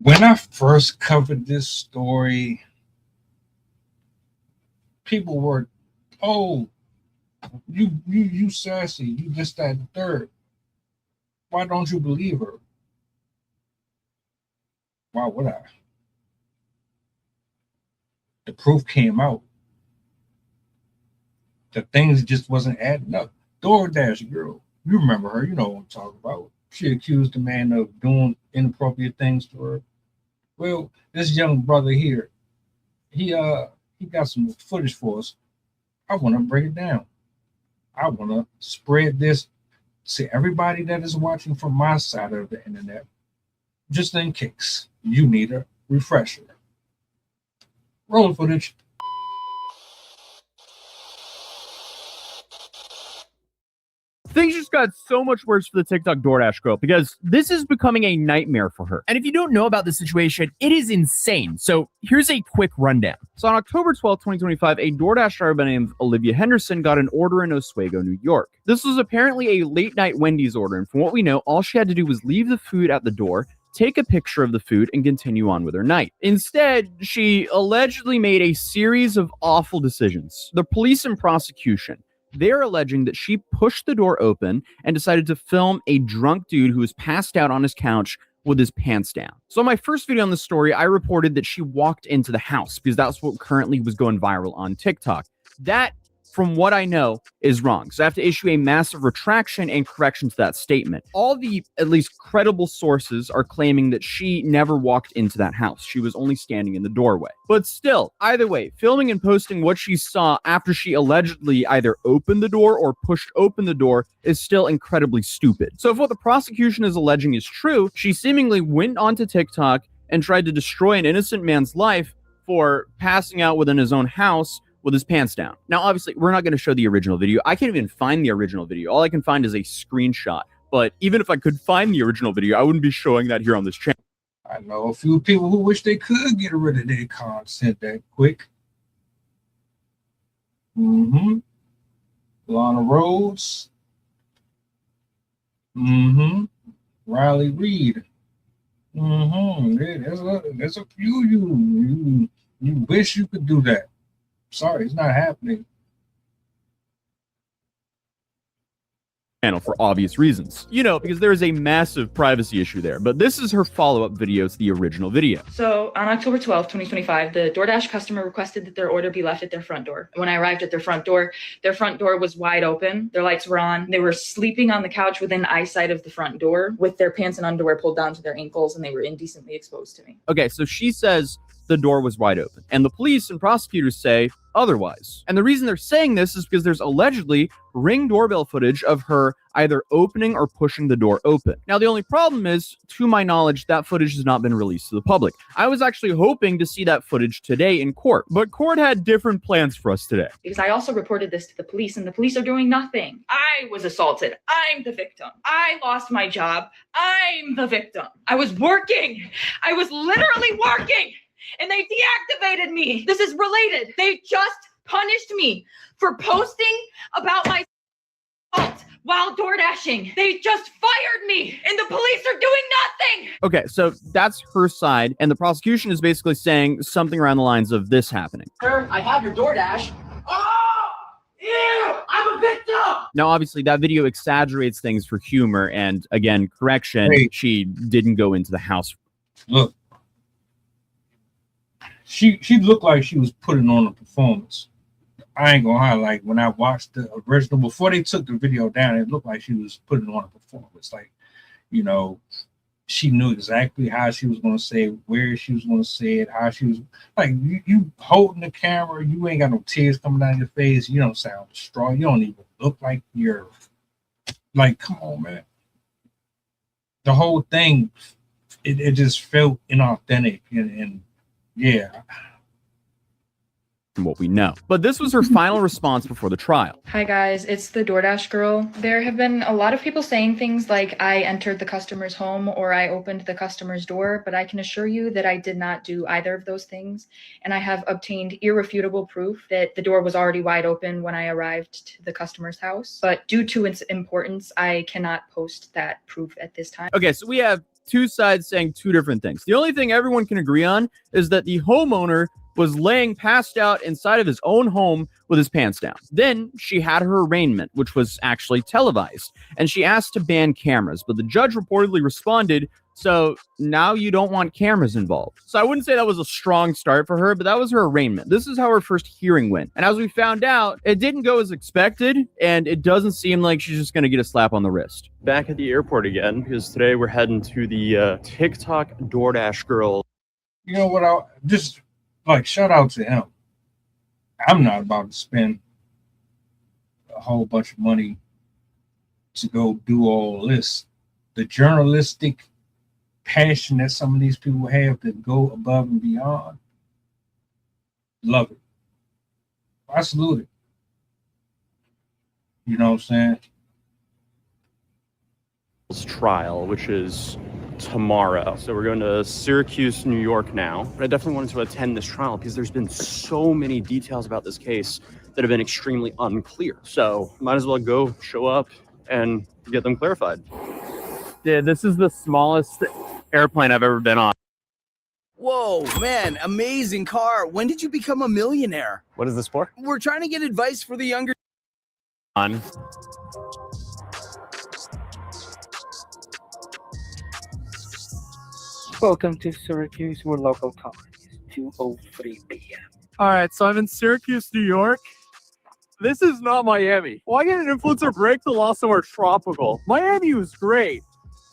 When I first covered this story, people were, "Oh, you sassy, you just that and third. Why don't you believe her?" Why would I? The proof came out. The things just wasn't adding up. DoorDash girl, you remember her? You know what I'm talking about. She accused the man of doing inappropriate things to her. Well, this young brother here, he uh he got some footage for us. I want to break it down. I want to spread this to everybody that is watching from my side of the internet, just in case you need a refresher. Rolling footage. Things just got so much worse for the TikTok DoorDash girl because this is becoming a nightmare for her. And if you don't know about this situation, it is insane. So here's a quick rundown. So on October 12th, 2025, a DoorDash driver by the name of Olivia Henderson got an order in Oswego, New York. This was apparently a late night Wendy's order, and from what we know, all she had to do was leave the food at the door, take a picture of the food, and continue on with her night. Instead, she allegedly made a series of awful decisions. The police and prosecution, they're alleging that she pushed the door open and decided to film a drunk dude who was passed out on his couch with his pants down. So in my first video on this story, I reported that she walked into the house because that's what currently was going viral on TikTok. That, from what I know, is wrong. So I have to issue a massive retraction and correction to that statement. All the, at least credible sources, are claiming that she never walked into that house. She was only standing in the doorway. But still, either way, filming and posting what she saw after she allegedly either opened the door or pushed open the door is still incredibly stupid. So if what the prosecution is alleging is true, she seemingly went onto TikTok and tried to destroy an innocent man's life for passing out within his own house with his pants down. Now, obviously, we're not going to show the original video. I can't even find the original video. All I can find is a screenshot. But even if I could find the original video, I wouldn't be showing that here on this channel. I know a few people who wish they could get rid of their content that quick. Lana Rhodes. Riley Reid. There's a few you wish you could do that. Sorry, it's not happening. For obvious reasons. You know, because there is a massive privacy issue there. But this is her follow-up video to the original video. So on October 12th, 2025, the DoorDash customer requested that their order be left at their front door. When I arrived at their front door was wide open. Their lights were on. They were sleeping on the couch within eyesight of the front door with their pants and underwear pulled down to their ankles, and they were indecently exposed to me. Okay, so she says the door was wide open, and the police and prosecutors say otherwise. And the reason they're saying this is because there's allegedly Ring doorbell footage of her either opening or pushing the door open. Now, the only problem is, to my knowledge, that footage has not been released to the public. I was actually hoping to see that footage today in court, but court had different plans for us today. Because I also reported this to the police, and the police are doing nothing. I was assaulted. I'm the victim. I lost my job. I'm the victim. I was working. I was literally working, and they deactivated me. This is related. They just punished me for posting about my assault while door dashing. They just fired me, and the police are doing nothing. Okay, so that's her side, and the prosecution is basically saying something around the lines of this happening. Sir, I have your DoorDash. Oh! Ew! I'm a victim! Now, obviously, that video exaggerates things for humor, and again, correction, she didn't go into the house. Look, she looked like she was putting on a performance. I ain't gonna highlight, when I watched the original before they took the video down, it looked like she was putting on a performance. Like, you know, she knew exactly how she was gonna say it, where she was gonna say it, how she was like, you holding the camera, you ain't got no tears coming down your face, you don't sound strong, you don't even look like you're like, come on, man. The whole thing, it just felt inauthentic and yeah. From what we know. But this was her final response before the trial. Hi guys, it's the DoorDash girl. There have been a lot of people saying things like I entered the customer's home or I opened the customer's door, but I can assure you that I did not do either of those things. And I have obtained irrefutable proof that the door was already wide open when I arrived to the customer's house. But due to its importance, I cannot post that proof at this time. Okay, so we have two sides saying two different things. The only thing everyone can agree on is that the homeowner was laying passed out inside of his own home with his pants down. Then she had her arraignment, which was actually televised, and she asked to ban cameras, but the judge reportedly responded, so now you don't want cameras involved. So I wouldn't say that was a strong start for her, but that was her arraignment. This is how her first hearing went. And as we found out, it didn't go as expected, and it doesn't seem like she's just going to get a slap on the wrist. Back at the airport again, because today we're heading to the TikTok DoorDash girl. You know what? I just like shout out to him. I'm not about to spend a whole bunch of money to go do all this. The journalistic passion that some of these people have to go above and beyond. Love it. I salute it. You know what I'm saying? Trial, which is tomorrow. So we're going to Syracuse, New York now. But I definitely wanted to attend this trial because there's been so many details about this case that have been extremely unclear. So might as well go show up and get them clarified. Yeah, this is the smallest airplane I've ever been on. Whoa, man, amazing car. When did you become a millionaire? What is this for? We're trying to get advice for the younger. On. Welcome to Syracuse, where local time is 2:03 p.m. All right, so I'm in Syracuse, New York. This is not Miami. Why get an influencer break the law somewhere tropical? Miami was great.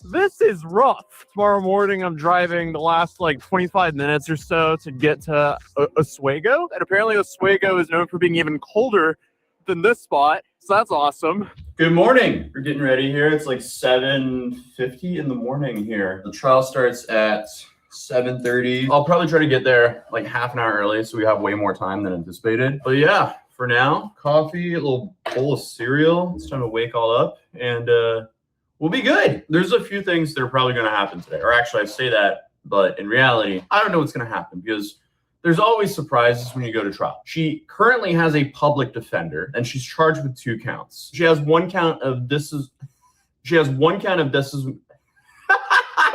This is rough. Tomorrow morning, I'm driving the last 25 minutes or so to get to Oswego. And apparently Oswego is known for being even colder than this spot. So that's awesome. Good morning. We're getting ready here. It's like 7:50 in the morning here. The trial starts at 7:30. I'll probably try to get there like half an hour early so we have way more time than anticipated. But yeah, for now, coffee, a little bowl of cereal. It's time to wake all up and we'll be good. There's a few things that are probably going to happen today. Or actually, I say that, but in reality, I don't know what's going to happen because there's always surprises when you go to trial. She currently has a public defender, and she's charged with 2 counts. She has one count of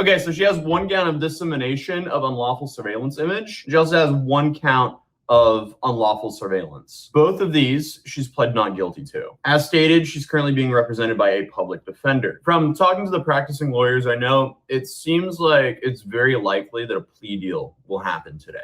Okay, so she has one count of dissemination of unlawful surveillance image. She also has 1 count of unlawful surveillance. Both of these, she's pled not guilty to. As stated, she's currently being represented by a public defender. From talking to the practicing lawyers I know, it seems like it's very likely that a plea deal will happen today.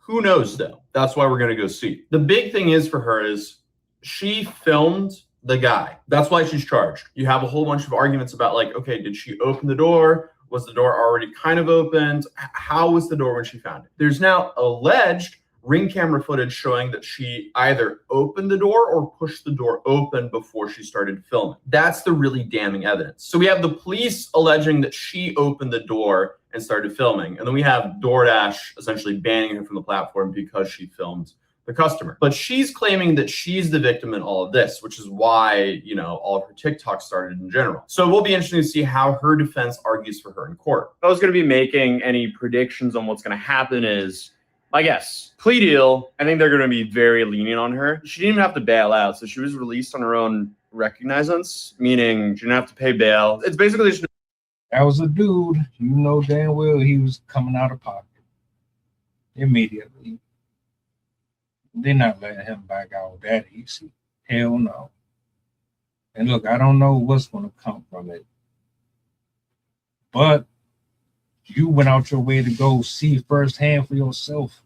Who knows though? That's why we're gonna go see. The big thing is for her is she filmed the guy. That's why she's charged. You have a whole bunch of arguments about okay, did she open the door? Was the door already kind of opened? How was the door when she found it? There's now alleged Ring camera footage showing that she either opened the door or pushed the door open before she started filming. That's the really damning evidence. So we have the police alleging that she opened the door and started filming. And then we have DoorDash essentially banning her from the platform because she filmed the customer. But she's claiming that she's the victim in all of this, which is why, all of her TikToks started in general. So it will be interesting to see how her defense argues for her in court. If I was going to be making any predictions on what's going to happen is, I guess, plea deal, I think they're going to be very lenient on her. She didn't even have to bail out, so she was released on her own recognizance, meaning she didn't have to pay bail. It's basically just... That was a dude, you know damn well he was coming out of pocket immediately. They're not letting him back out that easy. Hell no. And look, I don't know what's going to come from it, but you went out your way to go see firsthand for yourself.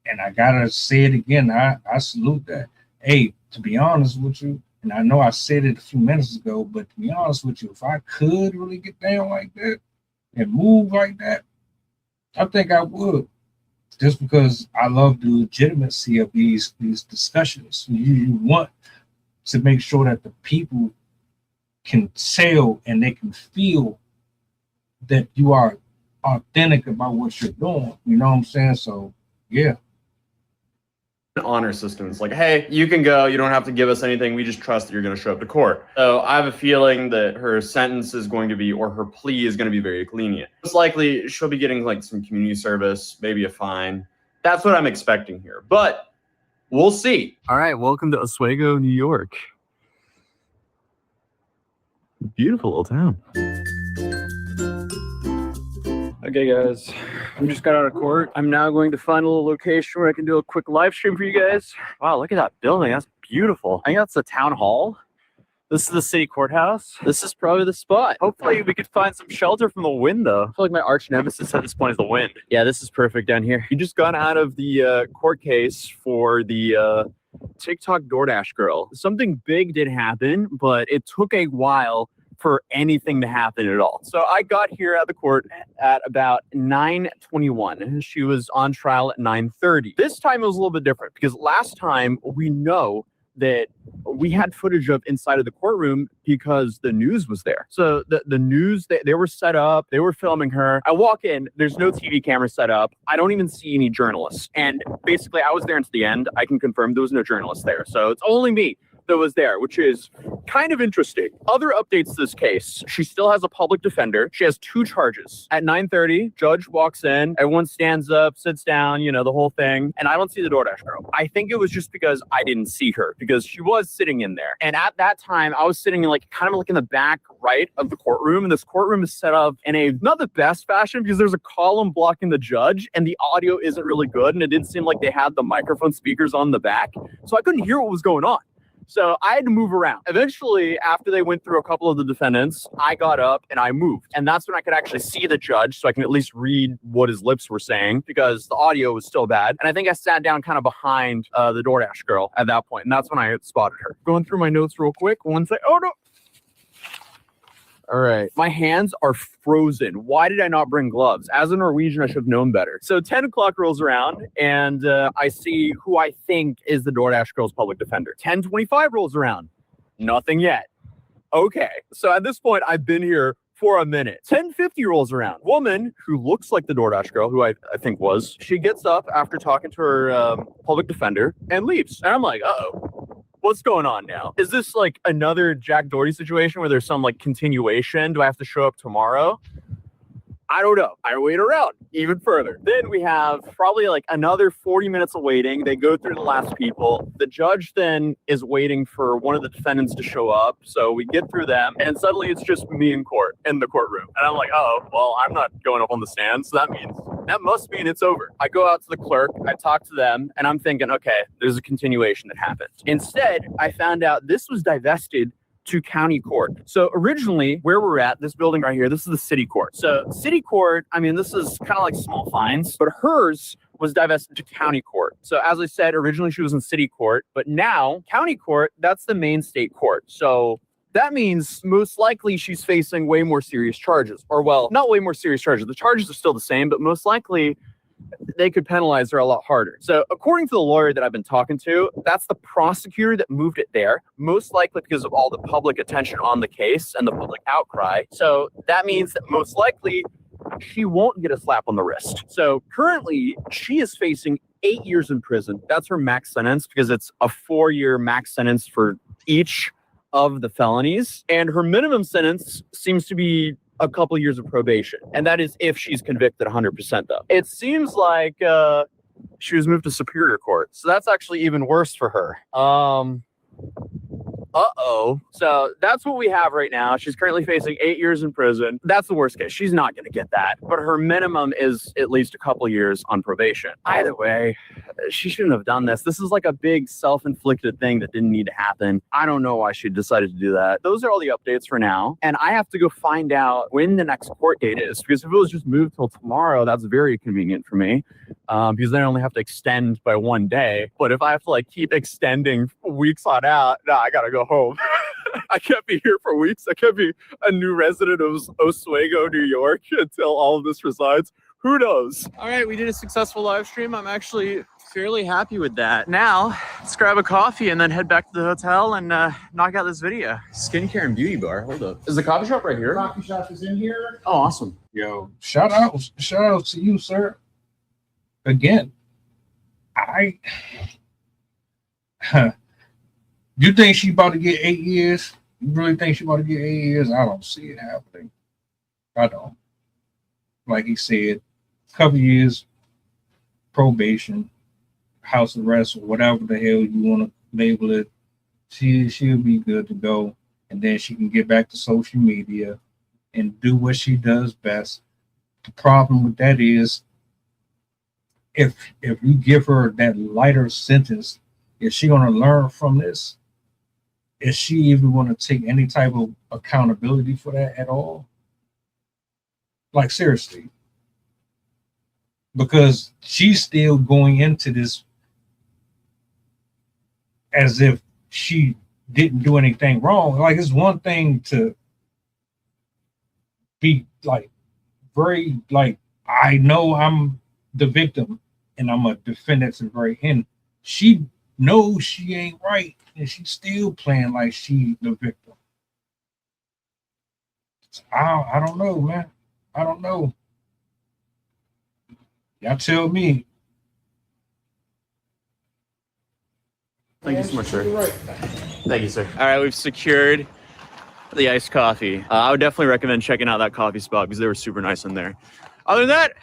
And I gotta say it again, I salute that. Hey, to be honest with you, and I know I said it a few minutes ago, but to be honest with you, if I could really get down like that and move like that, I think I would. Just because I love the legitimacy of these discussions. You want to make sure that the people can tell and they can feel that you are authentic about what you're doing. You know what I'm saying? So, yeah. Honor systems hey, you can go, you don't have to give us anything, we just trust that you're going to show up to court. So I have a feeling that her sentence is going to be, or her plea is going to be very lenient. Most likely she'll be getting some community service, maybe a fine. That's what I'm expecting here, but we'll see. All right, welcome to Oswego, New York. Beautiful little town. Okay, guys, I just got out of court. I'm now going to find a little location where I can do a quick live stream for you guys. Wow, look at that building. That's beautiful. I think that's the town hall. This is the city courthouse. This is probably the spot. Hopefully we could find some shelter from the wind, though. I feel like my arch nemesis at this point is the wind. Yeah, this is perfect down here. You just got out of the court case for the TikTok DoorDash girl. Something big did happen, but it took a while for anything to happen at all. So I got here at the court at about 9:21. She was on trial at 9:30. This time it was a little bit different because last time we know that we had footage of inside of the courtroom because the news was there. So the news, they were set up, they were filming her. I walk in, there's no TV camera set up. I don't even see any journalists. And basically I was there until the end. I can confirm there was no journalists there. So it's only me that was there, which is kind of interesting. Other updates to this case, she still has a public defender. She has 2 charges. At 9:30, judge walks in, everyone stands up, sits down, you know, the whole thing, and I don't see the DoorDash girl. I think it was just because I didn't see her, because she was sitting in there. And at that time, I was sitting in kind of in the back right of the courtroom, and this courtroom is set up in a, not the best fashion, because there's a column blocking the judge, and the audio isn't really good, and it didn't seem like they had the microphone speakers on the back, so I couldn't hear what was going on. So I had to move around. Eventually, after they went through a couple of the defendants, I got up and I moved. And that's when I could actually see the judge, so I can at least read what his lips were saying, because the audio was still bad. And I think I sat down kind of behind the DoorDash girl at that point, and that's when I had spotted her. Going through my notes real quick. One second. Oh, no. All right. My hands are frozen. Why did I not bring gloves? As a Norwegian, I should have known better. So 10 o'clock rolls around, and I see who I think is the DoorDash girl's public defender. 10:25 rolls around. Nothing yet. Okay. So at this point, I've been here for a minute. 10:50 rolls around. Woman who looks like the DoorDash girl, who I think was, she gets up after talking to her public defender and leaves. And I'm like, uh-oh. What's going on now? Is this another Jack Doherty situation where there's some continuation? Do I have to show up tomorrow? I don't know. I wait around even further. Then we have probably another 40 minutes of waiting. They go through the last people. The judge then is waiting for one of the defendants to show up. So we get through them, and suddenly it's just me in the courtroom. And I'm like, oh, well, I'm not going up on the stand. So that must mean it's over. I go out to the clerk, I talk to them, and I'm thinking, okay, there's a continuation that happened. Instead, I found out this was divested to county court. So originally, where we're at, this building right here, this is the city court. So city court, I mean, this is kind of like small fines, but hers was divested to county court. So as I said, originally she was in city court, but now county court, that's the main state court. So that means most likely she's facing way more serious charges. Or well, not way more serious charges. The charges are still the same, but most likely they could penalize her a lot harder. So according to the lawyer that I've been talking to, that's the prosecutor that moved it there, most likely because of all the public attention on the case and the public outcry. So that means that most likely she won't get a slap on the wrist. So currently she is facing 8 years in prison. That's her max sentence, because it's a 4-year max sentence for each of the felonies. And her minimum sentence seems to be a couple years of probation. And that is if she's convicted 100% though. It seems like she was moved to Superior Court. So that's actually even worse for her. So that's what we have right now. She's currently facing 8 years in prison. That's the worst case. She's not going to get that. But her minimum is at least a couple years on probation. Either way, she shouldn't have done this. This is a big self-inflicted thing that didn't need to happen. I don't know why she decided to do that. Those are all the updates for now. And I have to go find out when the next court date is, because if it was just moved till tomorrow, that's very convenient for me. Because then I only have to extend by 1 day. But if I have to keep extending weeks on out, I gotta go home. I can't be here for weeks. I can't be a new resident of Oswego, New York until all of this resides. Who knows? All right, we did a successful live stream. I'm actually fairly happy with that. Now, let's grab a coffee and then head back to the hotel and knock out this video. Skincare and beauty bar. Hold up. Is the coffee shop right here? The coffee shop is in here. Oh, awesome. Yo, shout out to you, sir. Again, you think she about to get 8 years? You really think she about to get 8 years? I don't see it happening. I don't. Like he said, a couple years probation, house arrest, or whatever the hell you want to label it. She'll be good to go, and then she can get back to social media and do what she does best. the problem with that is if we give her that lighter sentence, is she going to learn from this? Is she even going to take any type of accountability for that at all? Like, seriously. Because she's still going into this as if she didn't do anything wrong. Like, it's one thing to be like very like, I know I'm the victim and I'm a defendant to the very end. She knows she ain't right and she's still playing like she the victim. I don't know, man. I don't know. Y'all tell me. Thank you so much, sir. Thank you, sir. All right, we've secured the iced coffee. I would definitely recommend checking out that coffee spot because they were super nice in there. Other than that,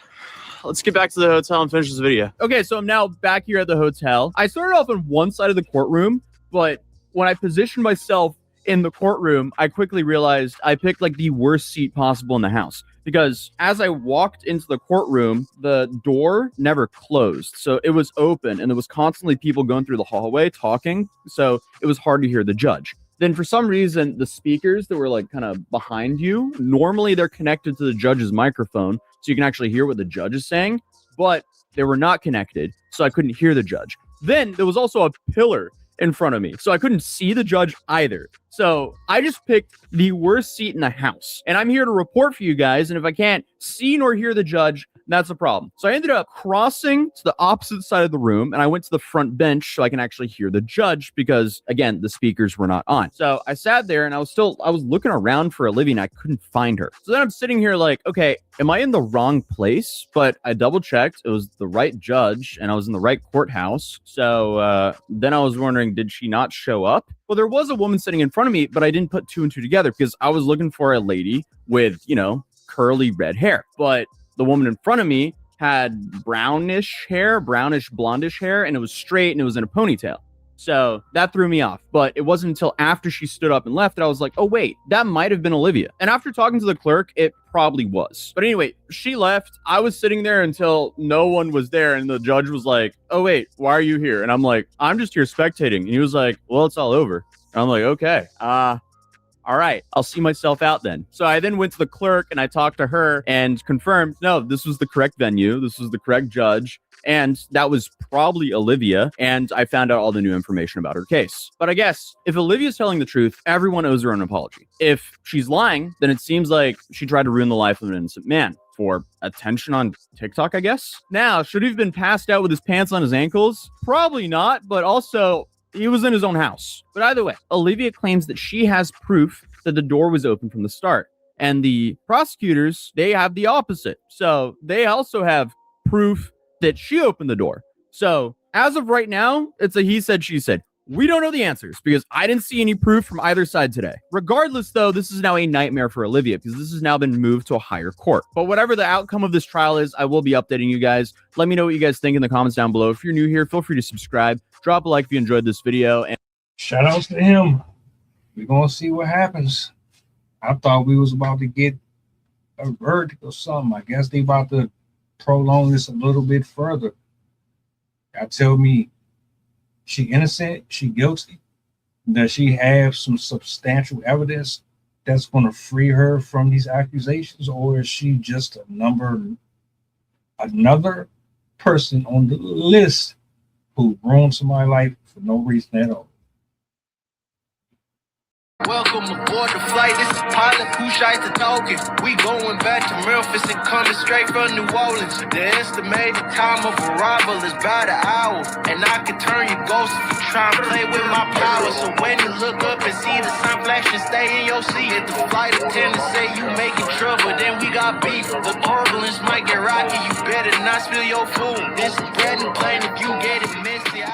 let's get back to the hotel and finish this video. Okay, so I'm now back here at the hotel. I started off on one side of the courtroom, but when I positioned myself in the courtroom, I quickly realized I picked like the worst seat possible in the house. Because as I walked into the courtroom, the door never closed. So it was open and there was constantly people going through the hallway talking. So it was hard to hear the judge. Then for some reason, the speakers that were like kind of behind you, normally they're connected to the judge's microphone. So you can actually hear what the judge is saying, but they were not connected. So I couldn't hear the judge. Then there was also a pillar in front of me. So I couldn't see the judge either. So I just picked the worst seat in the house. And I'm here to report for you guys. And if I can't see nor hear the judge, that's a problem. So I ended up crossing to the opposite side of the room and I went to the front bench so I can actually hear the judge because, again, the speakers were not on. So I sat there and I was looking around for Olivia and I couldn't find her. So then I'm sitting here like, okay, am I in the wrong place? But I double checked. It was the right judge and I was in the right courthouse. So then I was wondering, did she not show up? Well, there was a woman sitting in front of me, but I didn't put two and two together because I was looking for a lady with, curly red hair. But the woman in front of me had brownish blondish hair, and it was straight and it was in a ponytail. So that threw me off. But it wasn't until after she stood up and left that I was like, oh, wait, that might have been Olivia. And after talking to the clerk, it probably was. But anyway, she left. I was sitting there until no one was there. And the judge was like, oh, wait, why are you here? And I'm like, I'm just here spectating. And he was like, well, it's all over. And I'm like, okay, all right, I'll see myself out then. So I then went to the clerk and I talked to her and confirmed, no, this was the correct venue. This was the correct judge. And that was probably Olivia. And I found out all the new information about her case. But I guess if Olivia's telling the truth, everyone owes her an apology. If she's lying, then it seems like she tried to ruin the life of an innocent man for attention on TikTok, I guess. Now, should he have been passed out with his pants on his ankles? Probably not, but also he was in his own house. But either way, Olivia claims that she has proof that the door was open from the start. And the prosecutors, they have the opposite. So they also have proof that she opened the door. So as of right now, it's a he said, she said. We don't know the answers because I didn't see any proof from either side today. Regardless, though, this is now a nightmare for Olivia because this has now been moved to a higher court. But whatever the outcome of this trial is, I will be updating you guys. Let me know what you guys think in the comments down below. If you're new here, feel free to subscribe. Drop a like if you enjoyed this video. And shout outs to him. We're going to see what happens. I thought we was about to get a verdict or something. I guess they about to prolong this a little bit further. Y'all tell me, she innocent? She guilty? Does she have some substantial evidence that's going to free her from these accusations, or is she just another person on the list who ruined somebody's life for no reason at all? Welcome aboard the flight. This is pilot Pushite talking. We going back to Memphis and coming straight from New Orleans. The estimated time of arrival is about an hour, and I can turn your ghost if you try and play with my power. So when you look up and see the sun flashing, stay in your seat. If the flight attendant say you making trouble, then we got beef. The turbulence might get rocky. You better not spill your food. This is bread and plain if you get it messy.